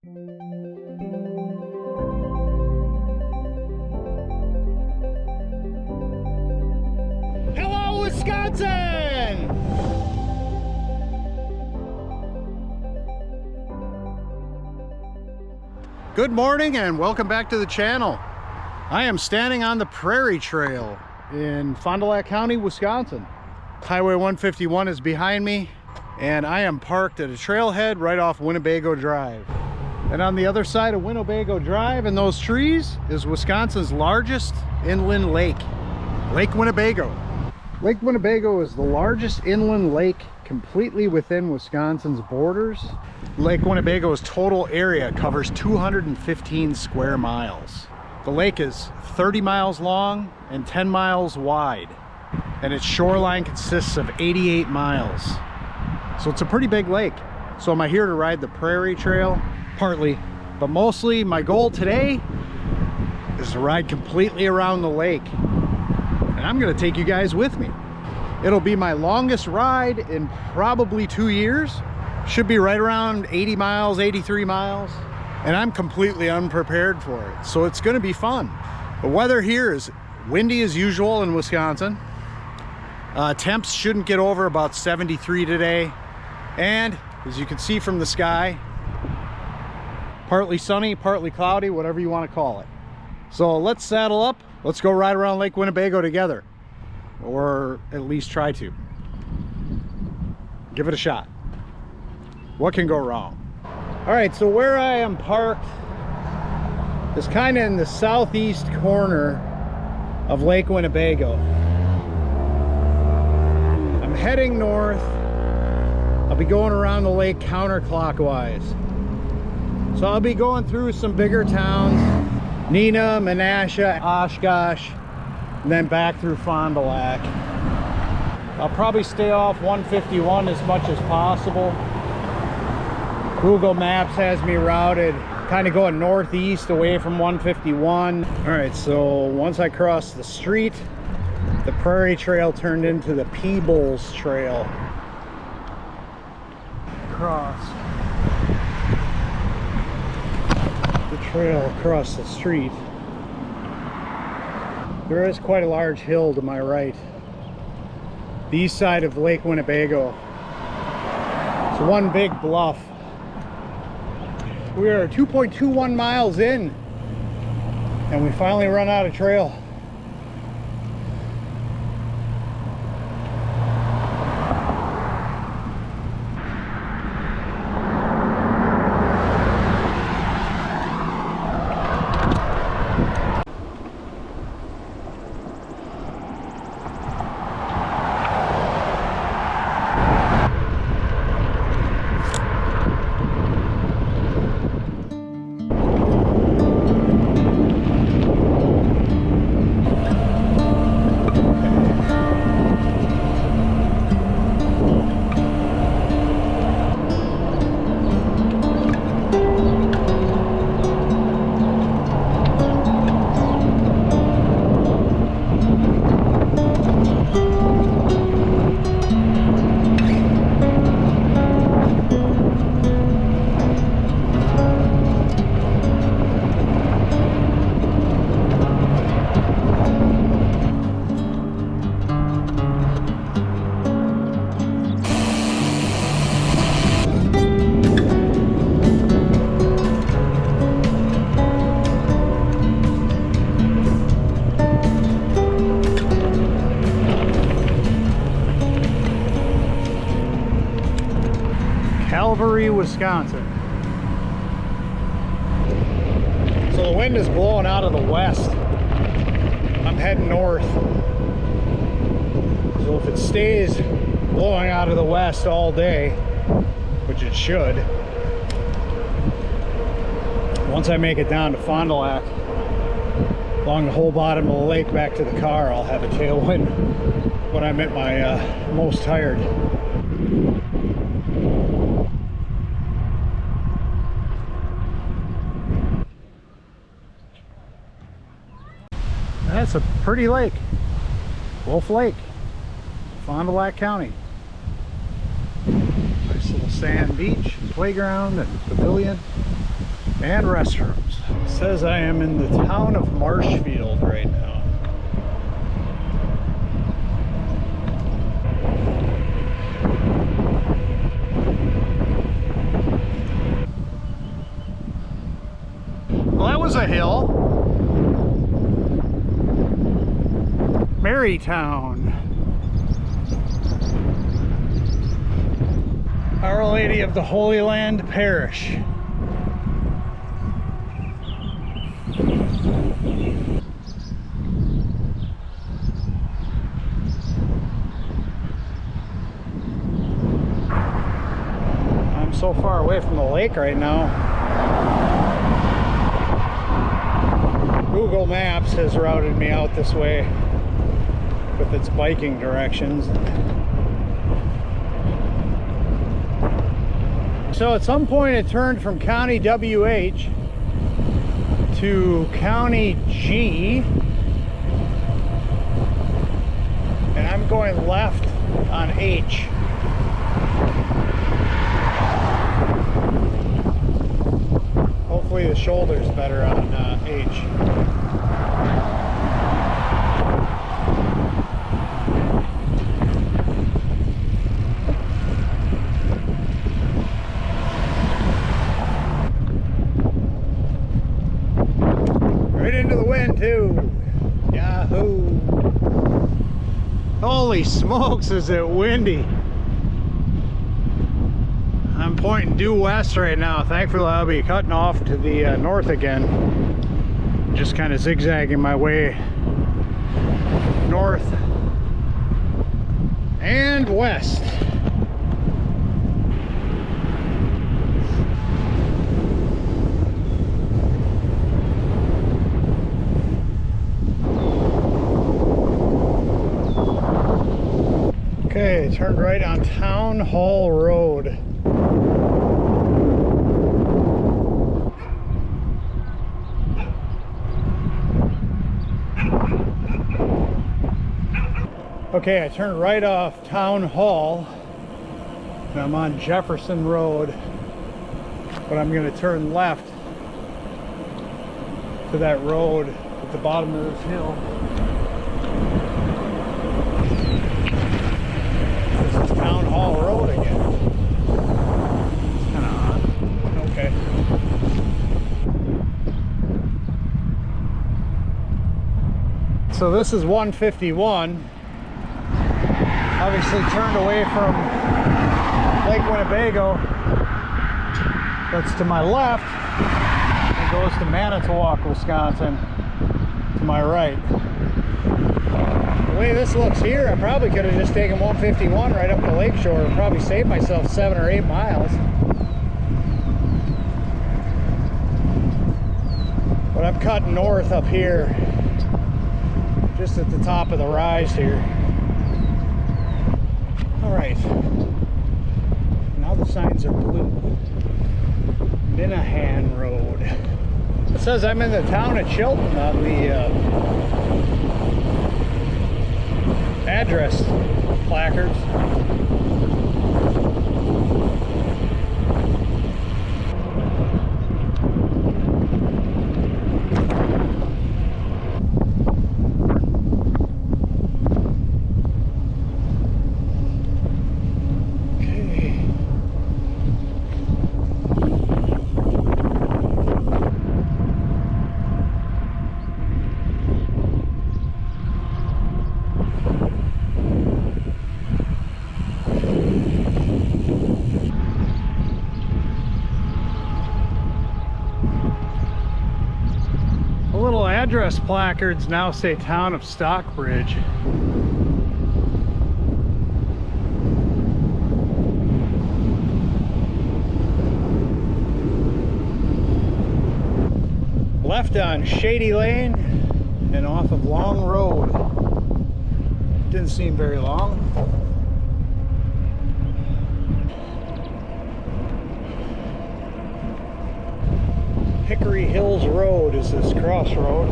Hello, Wisconsin! Good morning and welcome back to the channel. I am standing on the Praire Trail in Fond du Lac County, Wisconsin. Highway 151 is behind me and I am parked at a trailhead right off Winnebago Drive. And on the other side of Winnebago Drive in those trees is Wisconsin's largest inland lake, Lake Winnebago. Lake Winnebago is the largest inland lake completely within Wisconsin's borders. Lake Winnebago's total area covers 215 square miles. The lake is 30 miles long and 10 miles wide, and its shoreline consists of 88 miles. So it's a pretty big lake. So am I here to ride the Praire Trail? Partly, but mostly my goal today is to ride completely around the lake. And I'm gonna take you guys with me. It'll be my longest ride in probably 2 years. Should be right around 80 miles, 83 miles. And I'm completely unprepared for it. So it's gonna be fun. The weather here is windy as usual in Wisconsin. Temps shouldn't get over about 73 today. And as you can see from the sky, partly sunny, partly cloudy, whatever you want to call it. So let's saddle up. Let's go ride around Lake Winnebago together. Or at least try to. Give it a shot. What can go wrong? All right, so where I am parked is kind of in the southeast corner of Lake Winnebago. I'm heading north. I'll be going around the lake counterclockwise. So I'll be going through some bigger towns, Neenah, Menasha, Oshkosh, and then back through Fond du Lac. I'll probably stay off 151 as much as possible. Google Maps has me routed kind of going northeast away from 151. All right, so once I crossed the street, the Praire Trail turned into the Peebles Trail. Cross the trail across the street. There is quite a large hill to my right. The east side of Lake Winnebago. It's one big bluff. We are 2.21 miles in and we finally run out of trail. Wisconsin. So the wind is blowing out of the west. I'm heading north. So if it stays blowing out of the west all day, which it should, once I make it down to Fond du Lac, along the whole bottom of the lake back to the car, I'll have a tailwind when I'm at my most tired. That's a pretty lake, Wolf Lake, Fond du Lac County. Nice little sand beach, playground, and pavilion. and restrooms. It says I am in the town of Marshfield right now. Well, that was a hill. Marytown. Our Lady of the Holy Land Parish. I'm so far away from the lake right now. Google Maps has routed me out this way with its biking directions. So at some point it turned from County WH to County G, and I'm going left on H. Hopefully the shoulder's better on H. Right into the wind too. Yahoo! Holy smokes, is it windy. I'm pointing due west right now. Thankfully I'll be cutting off to the north again. Just kind of zigzagging my way north and west. Okay, turned right on Town Hall Road. Okay, I turned right off Town Hall and I'm on Jefferson Road, but I'm going to turn left to that road at the bottom of this hill. This is Town Hall Road again. It's kind of odd. Okay. So this is 151. Obviously turned away from Lake Winnebago. That's to my left. It goes to Manitowoc, Wisconsin, to my right. The way this looks here, I probably could have just taken 151 right up the lakeshore and probably saved myself 7 or 8 miles. But I'm cutting north up here, just at the top of the rise here. Alright, now the signs are blue. Minahan Road. It says I'm in the town of Chilton on the address placards. Address placards now say Town of Stockbridge. Left on Shady Lane and off of Long Road. Didn't seem very long. Hickory Hills Road is this crossroad.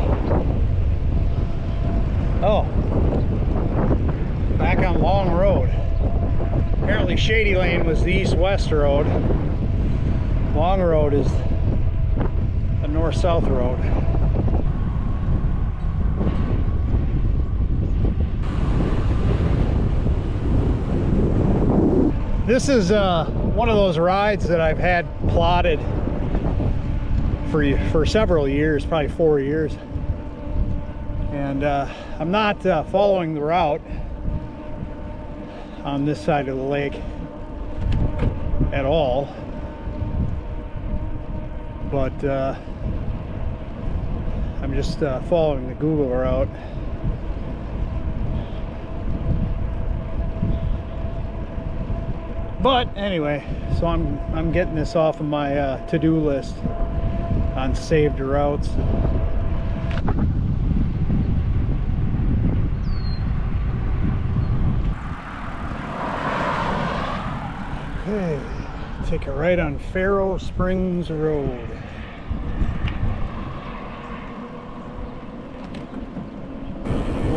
Oh, back on Long Road. Apparently Shady Lane was the east-west road. Long Road is north-south road. This is one of those rides that I've had plotted for several years, probably 4 years. And I'm not following the route on this side of the lake at all, but I'm just following the Google route. But anyway, so I'm getting this off of my to-do list on saved routes. Okay, take a right on Faro Springs Road.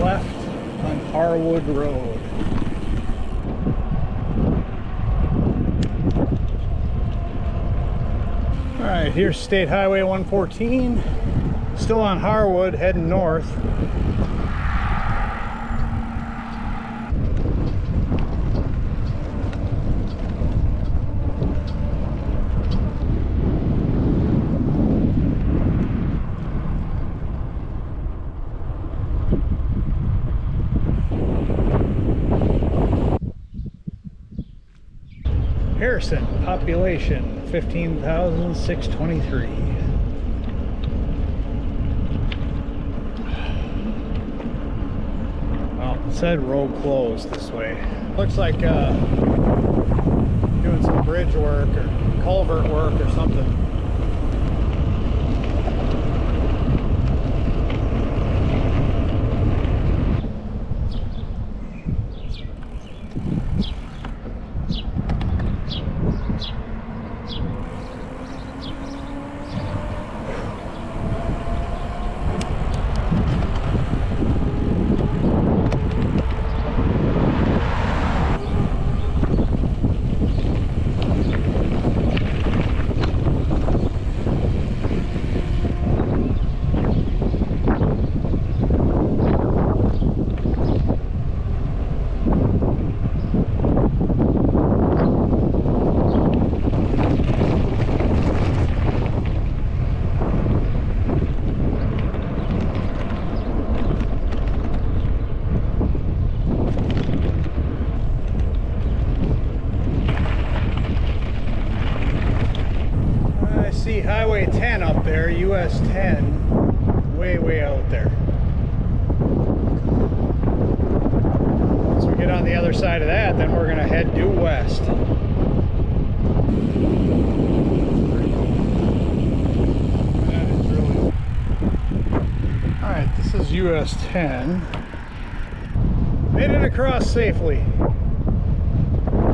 Left on Harwood Road. Alright, here's State Highway 114, still on Harwood, heading north. Harrison, population 15,623. Well, it said road closed this way. Looks like doing some bridge work or culvert work or something. Highway 10 up there, US 10, way out there. Once we get on the other side of that, then we're gonna head due west. Alright, this is US 10. Made it across safely.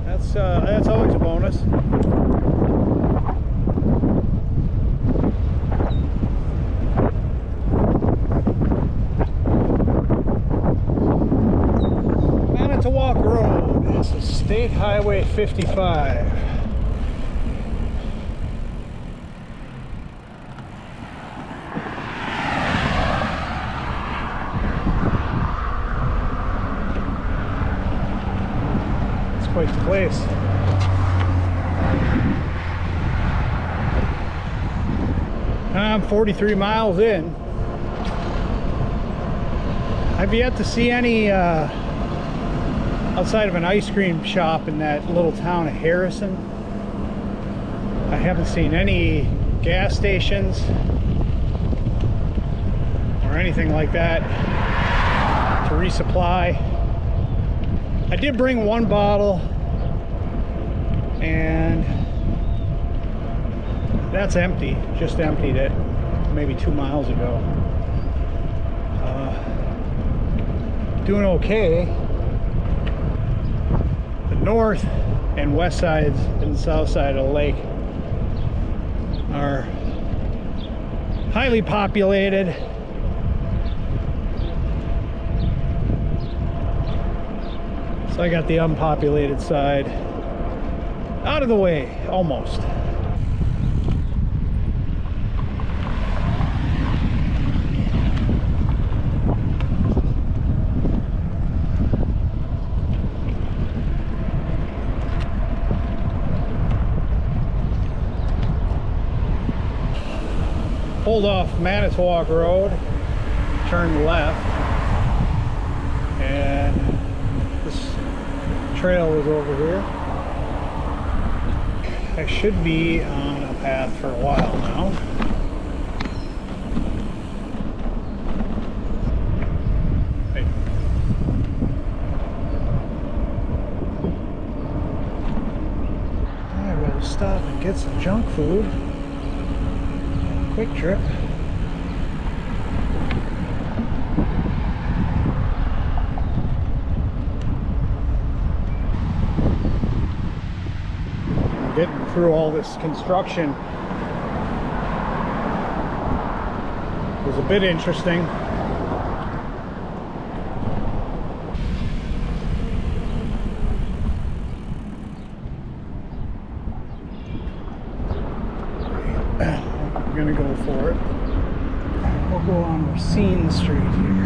That's always a bonus. State Highway 55. It's quite the place. I'm 43 miles in. I've yet to see any outside of an ice cream shop in that little town of Harrison. I haven't seen any gas stations or anything like that to resupply. I did bring one bottle and that's empty. Just emptied it maybe 2 miles ago. Doing okay. North and west sides and south side of the lake are highly populated. So I got the unpopulated side out of the way, almost. pulled off Manitowoc Road, turned left, and this trail is over here. I should be on a path for a while now. Stop and get some junk food. Quick trip. I'm getting through all this construction. It was a bit interesting. Gonna go for it. We'll go on Racine Street here.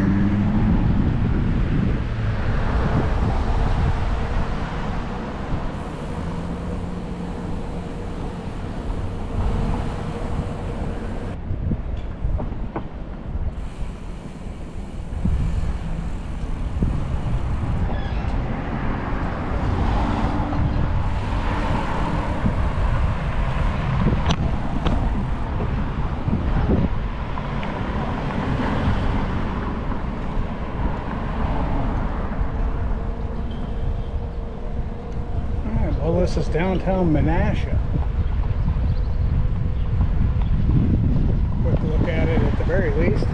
Well, this is downtown Menasha. Quick look at it at the very least.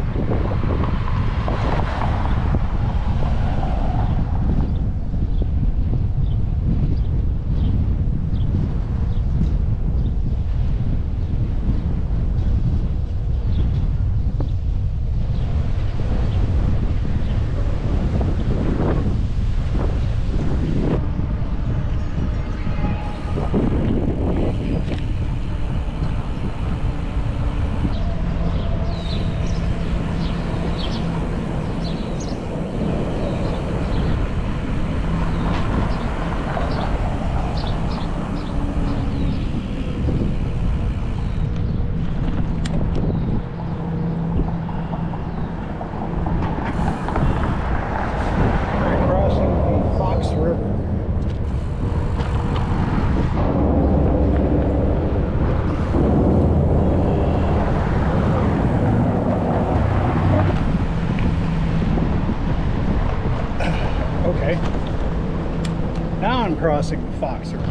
Now I'm crossing the Fox River.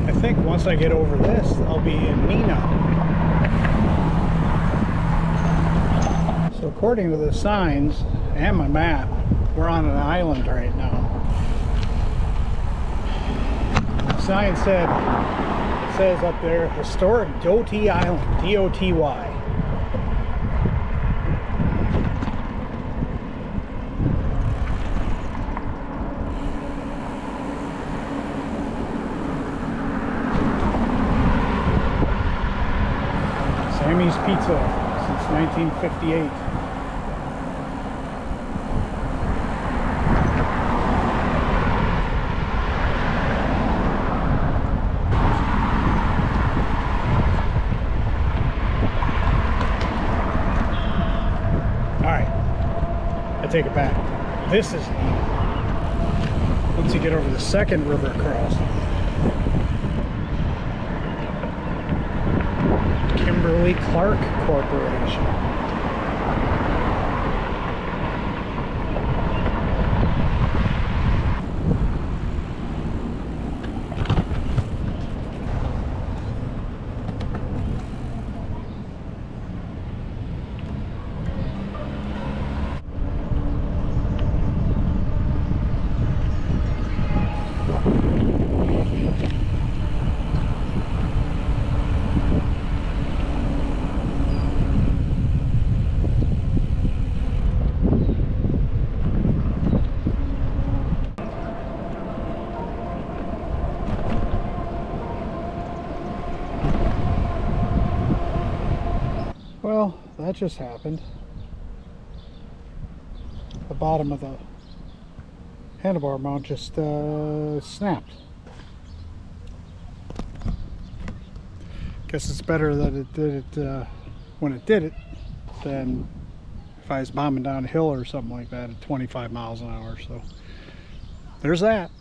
I think once I get over this, I'll be in Neo. So according to the signs and my map, we're on an island right now. The sign says up there, Historic Doty Island, D-O-T-Y. Sammy's Pizza since 1958. I take it back. This is neat. Once you get over the second river crossing. Kimberly-Clark Corporation. that just happened. The bottom of the handlebar mount just snapped. Guess it's better that it did it when it did it than if I was bombing down a hill or something like that at 25 miles an hour. So there's that.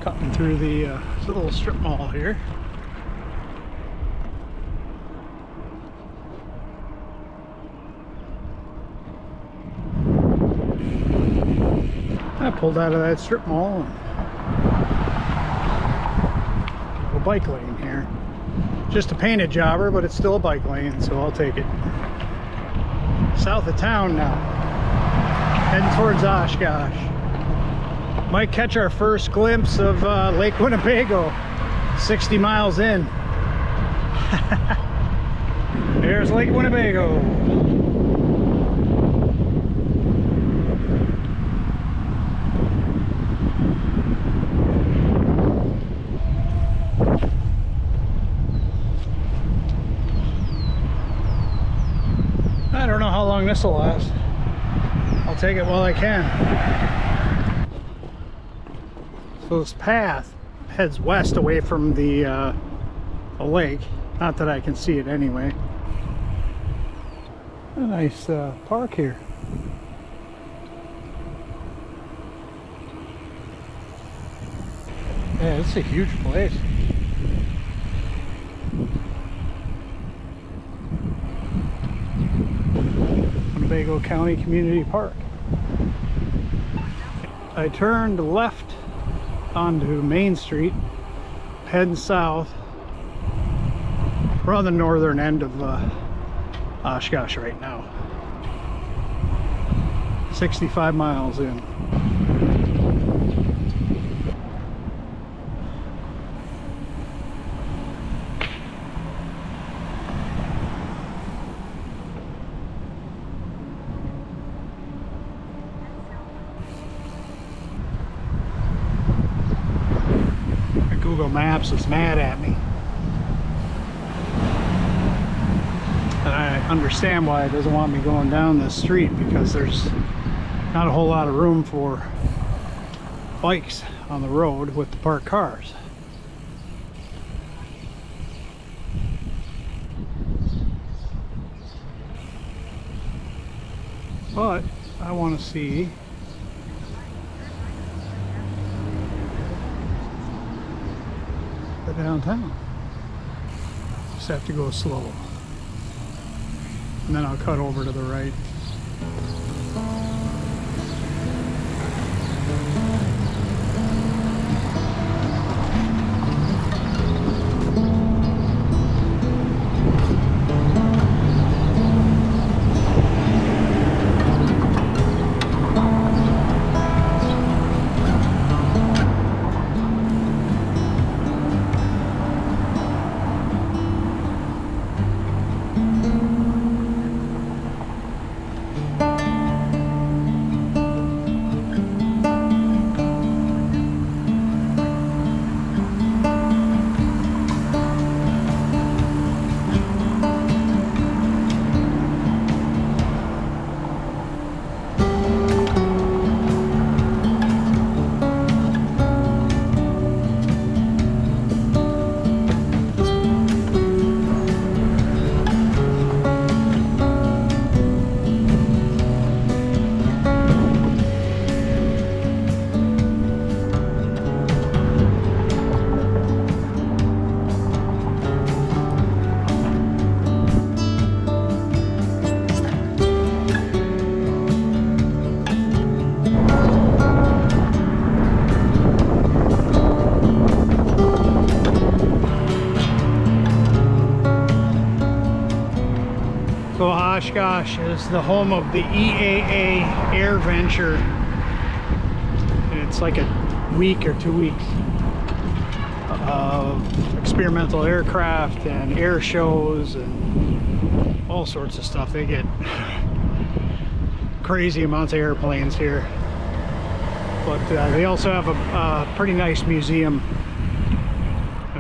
Cutting through the little strip mall here. I pulled out of that strip mall and a bike lane here. Just a painted jobber, but it's still a bike lane, so I'll take it. South of town now, heading towards Oshkosh. Might catch our first glimpse of Lake Winnebago 60 miles in. There's Lake Winnebago. I don't know how long this will last. I'll take it while I can. So this path heads west away from the lake. Not that I can see it anyway. A nice park here. Yeah, it's a huge place. Winnebago County Community Park. I turned left onto Main Street, heading south. We're on the northern end of Oshkosh right now. 65 miles in. Google Maps is mad at me. And I understand why it doesn't want me going down this street, because there's not a whole lot of room for bikes on the road with the parked cars. But I want to see the downtown. Just have to go slow. And then I'll cut over to the right. So Oshkosh is the home of the EAA Air Venture. And it's like a week or 2 weeks of experimental aircraft and air shows and all sorts of stuff. They get crazy amounts of airplanes here. But they also have a pretty nice museum.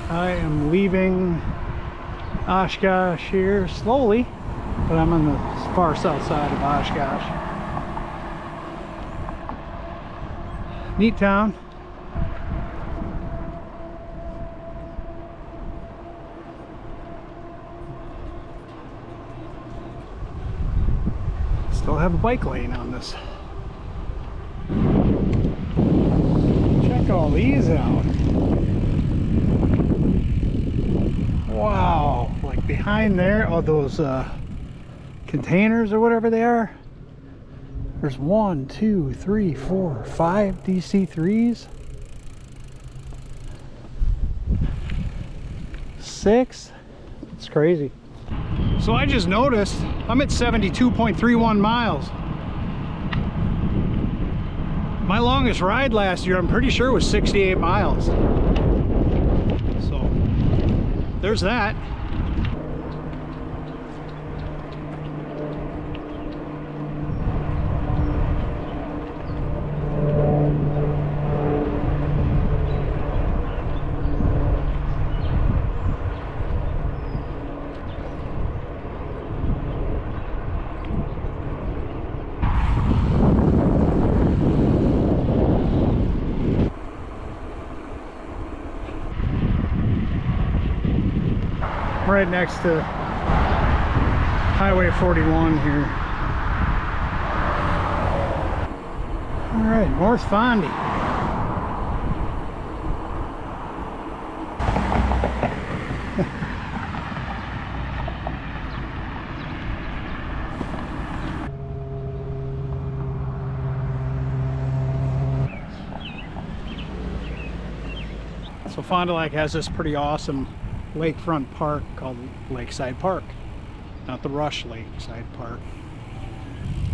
I am leaving Oshkosh here slowly. but I'm on the far south side of Oshkosh. Neat town. Still have a bike lane on this. Check all these out. Wow, like behind there are those containers or whatever they are. There's 1, 2, 3, 4, 5 DC3s. 6. It's crazy. So I just noticed I'm at 72.31 miles. My longest ride last year, I'm pretty sure, was 68 miles. So there's that. Right next to Highway 41 here. All right, North Fondy. So Fond du Lac has this pretty awesome lakefront park called Lakeside Park, not the Rush Lakeside Park.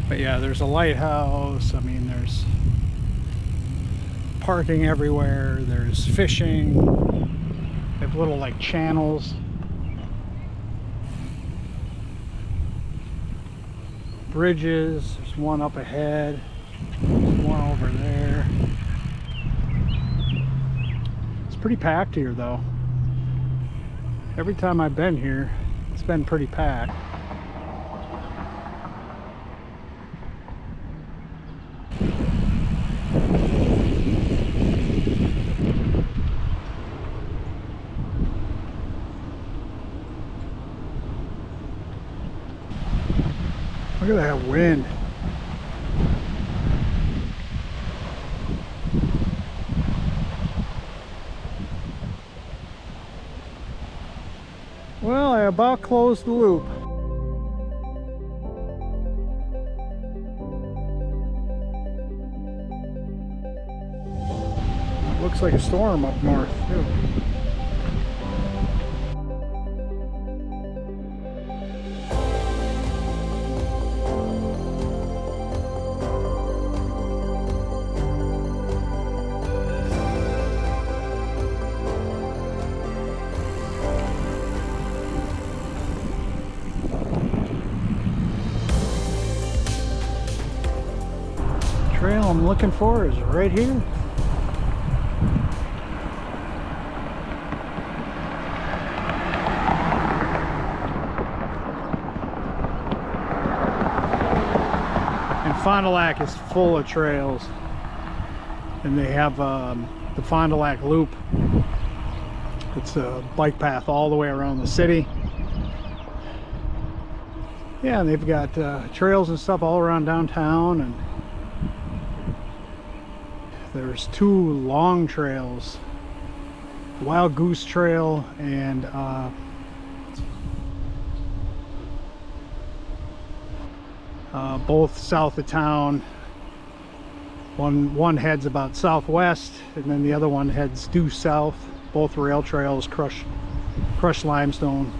But yeah, there's a lighthouse. I mean, there's parking everywhere. There's fishing. They have little like channels. Bridges. There's one up ahead. There's one over there. It's pretty packed here though. Every time I've been here, it's been pretty packed. Look at that wind. Well, I about closed the loop. It looks like a storm up north too. Trail I'm looking for is right here. And Fond du Lac is full of trails, and they have the Fond du Lac Loop. It's a bike path all the way around the city. Yeah, and they've got trails and stuff all around downtown, and there's 2 long trails, Wild Goose Trail and both south of town. One heads about southwest, and then the other one heads due south. Both rail trails, crushed limestone.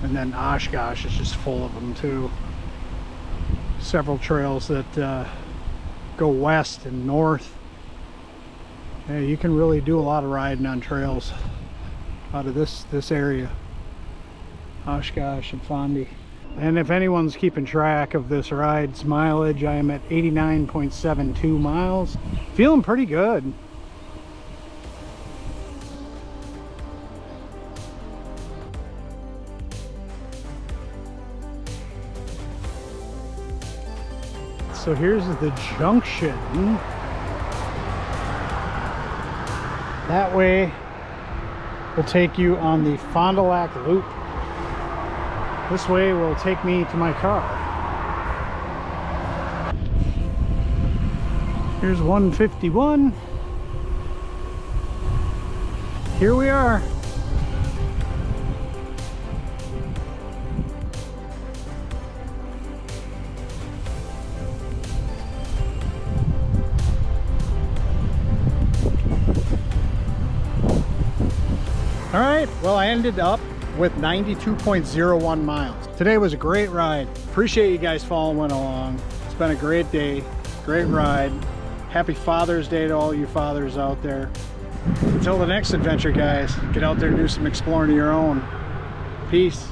And then Oshkosh is just full of them too. Several trails that go west and north. Yeah, you can really do a lot of riding on trails out of this area, Oshkosh and Fondy. And if anyone's keeping track of this ride's mileage, I am at 89.72 miles. Feeling pretty good. So here's the junction. That way will take you on the Fond du Lac loop. This way will take me to my car. Here's 151. Here we are. All right, well, I ended up with 92.01 miles. Today was a great ride. Appreciate you guys following along. It's been a great day, great ride. Happy Father's Day to all you fathers out there. Until the next adventure, guys, get out there and do some exploring of your own. Peace.